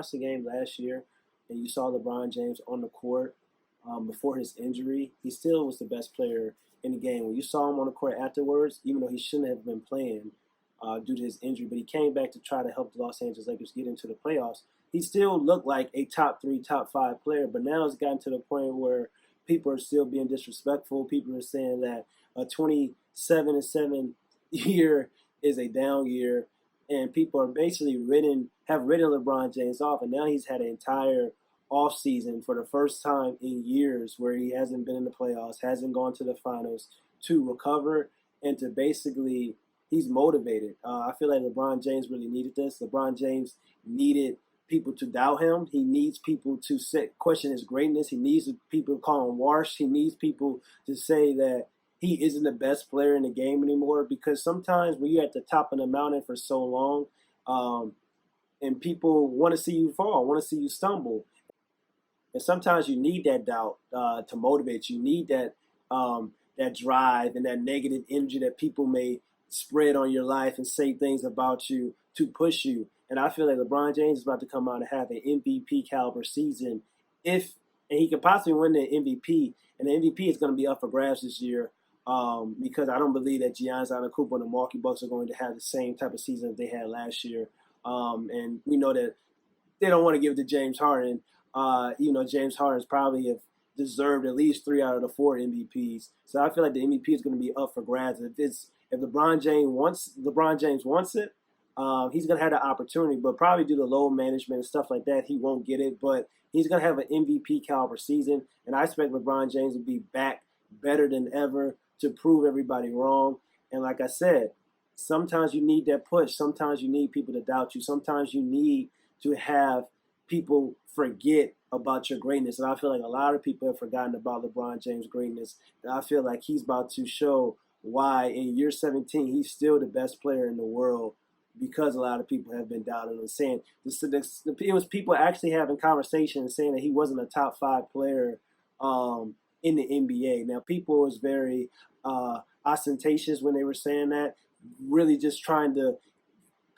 watched the game last year and you saw LeBron James on the court before his injury, he still was the best player in the game. When you saw him on the court afterwards, even though he shouldn't have been playing due to his injury, but he came back to try to help the Los Angeles Lakers get into the playoffs. He still looked like a top three, top five player, but now it's gotten to the point where people are still being disrespectful. People are saying that a 27-7 year is a down year, and people are basically have written LeBron James off, and now he's had an entire off season for the first time in years where he hasn't been in the playoffs, hasn't gone to the finals to recover and to basically he's motivated. I feel like LeBron James really needed this. LeBron James needed people to doubt him. He needs people to question his greatness. He needs people to call him washed. He needs people to say that he isn't the best player in the game anymore, because sometimes when you're at the top of the mountain for so long, and people want to see you fall, want to see you stumble. And sometimes you need that doubt to motivate you. You need that drive and that negative energy that people may spread on your life and say things about you to push you. And I feel like LeBron James is about to come out and have an MVP caliber season, and he could possibly win the MVP. And the MVP is going to be up for grabs this year because I don't believe that Giannis Antetokounmpo and the Milwaukee Bucks are going to have the same type of season that they had last year. And we know that they don't want to give it to James Harden. James Harden's probably have deserved at least 3 out of the 4 MVPs. So I feel like the MVP is going to be up for grabs. If LeBron James wants it, he's going to have the opportunity, but probably due to load management and stuff like that, he won't get it. But he's going to have an MVP caliber season, and I expect LeBron James to be back better than ever to prove everybody wrong. And like I said, sometimes you need that push. Sometimes you need people to doubt you. Sometimes you need to have people forget about your greatness. And I feel like a lot of people have forgotten about LeBron James' greatness. And I feel like he's about to show why in year 17 he's still the best player in the world, because a lot of people have been doubting him, saying it was people actually having conversations saying that he wasn't a top 5 player in the NBA. Now, people was very ostentatious when they were saying that, really just trying to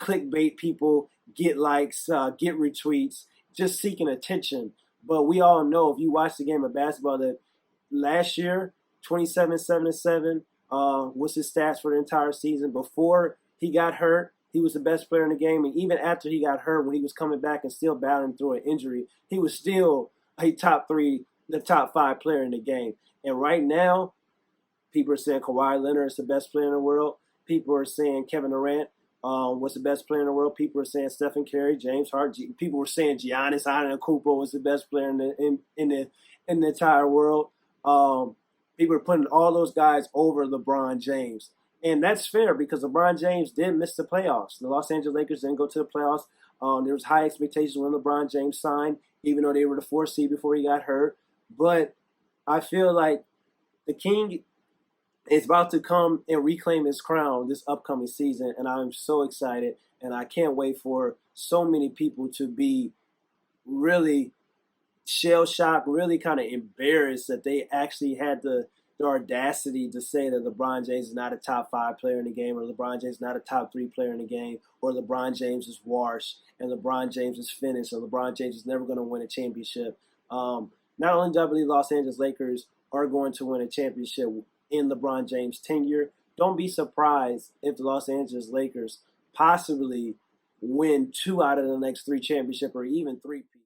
clickbait people, get likes, get retweets, just seeking attention. But we all know, if you watch the game of basketball, that last year, 27-7-7 was his stats for the entire season. Before he got hurt, he was the best player in the game. And even after he got hurt, when he was coming back and still battling through an injury, he was still a top 5 player in the game. And right now, people are saying Kawhi Leonard is the best player in the world. People are saying Kevin Durant was the best player in the world. People are saying Stephen Curry, James Harden. People were saying Giannis Antetokounmpo was the best player in the entire world. People are putting all those guys over LeBron James. And that's fair, because LeBron James did miss the playoffs. The Los Angeles Lakers didn't go to the playoffs. There was high expectations when LeBron James signed, even though they were the 4th seed before he got hurt. But I feel like the King is about to come and reclaim his crown this upcoming season, and I'm so excited, and I can't wait for so many people to be really shell-shocked, really kind of embarrassed that they actually had the audacity to say that LeBron James is not a top 5 player in the game, or LeBron James is not a top 3 player in the game, or LeBron James is washed, and LeBron James is finished, or LeBron James is never going to win a championship. Not only do I believe Los Angeles Lakers are going to win a championship in LeBron James' tenure, don't be surprised if the Los Angeles Lakers possibly win 2 out of the next 3 championships, or even 3.